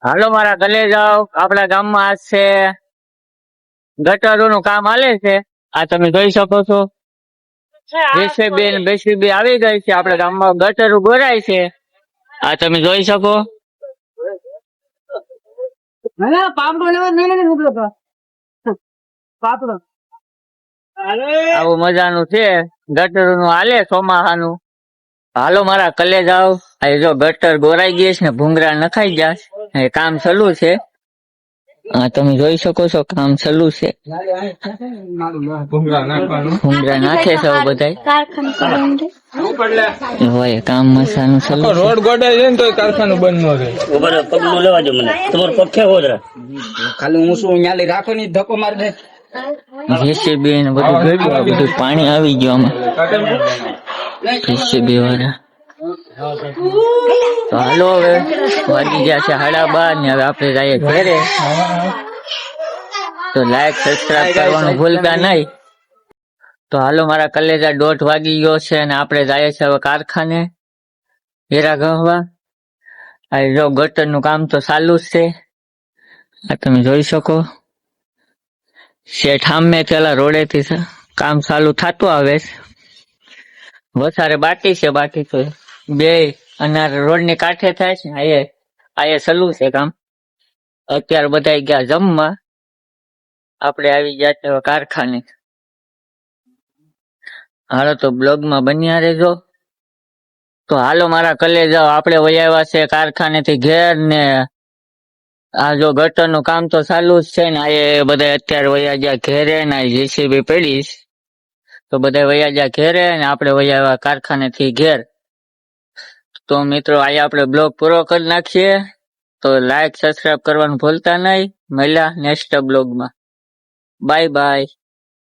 હાલો મારા ગલે જાઓ, આપણા ગામમાં આજ છે ગટરોનું કામ હાલે છે. આ તમે જોઈ શકો છો જેસીબી ને બેસીબી આવી ગઈ છે. આપણા ગામમાં ગટરો ગોરાય છે. આ તમે જોઈ શકો. આવું મજાનું છે ગટરનું હાલે ચોમાહાનું. હાલો મારા કલે જાઓ. આ જો ગટર ગોરાઈ ગઈ છે ને ભૂંગરા નખાઈ ગયા છે. કામ ચાલુ છે. તમે જોઈ શકો છો કામ ચાલુ છે. ભૂંગરા નાખે છે બધા હોય કામ મસાનું ચાલુ છે. રોડ ગોડાય છે ને તો કારખાનું બંધ ન રહે. ઉભર પગલું લેવા દો મને. તમારો પગ કેવો છે? ખાલી હું શું ન્યાલી રાખો ની ધક્કો માર દે. જેસીબી ને બધું પાણી આવી ગયું આમાં જેસીબી વાળા. તો હાલો હવે વાગી ગયા છે 12:30 ને હવે આપણે જઈએ ઘરે. તો લાઈક સબસ્ક્રાઇબ કરવાનું ભૂલતા નહીં. તો હાલો મારા કલેજા 1:30 વાગી ગયો છે અને આપણે જઈએ છીએ હવે કારખાને હીરા ગહવા. આ જો ગટરનું કામ તો ચાલુ જ છે. આ તમે જોઈ શકો. શેઠ આમે પેલા રોડેથી કામ ચાલુ થતું આવે છે. વધારે બાકી છે. બાકી તો બે અને રોડ ની કાંઠે થાય છે ને આ ચાલુ છે કામ. અત્યારે બધા ગયા જમવા. આપણે આવી ગયા છે કારખાને. હાલો તો બ્લોગમાં બન્યા રહેજો. તો હાલો મારા કલે જાઓ, આપણે વયાવ્યા છે કારખાને થી ઘેર ને આ જો ગટર નું કામ તો ચાલુ જ છે ને આ બધા અત્યારે વયા ગયા ઘેરે ને જેસીબી પડી તો બધા વયા ગયા ઘેરે ને આપણે વયાવ્યા કારખાને થી ઘેર. તો મિત્રો અહીંયા આપણે બ્લોગ પૂરો કરી નાખીએ. તો લાઈક સબસ્ક્રાઇબ કરવાનું ભૂલતા નહીં. મળ્યા નેક્સ્ટ બ્લોગમાં. Bye bye.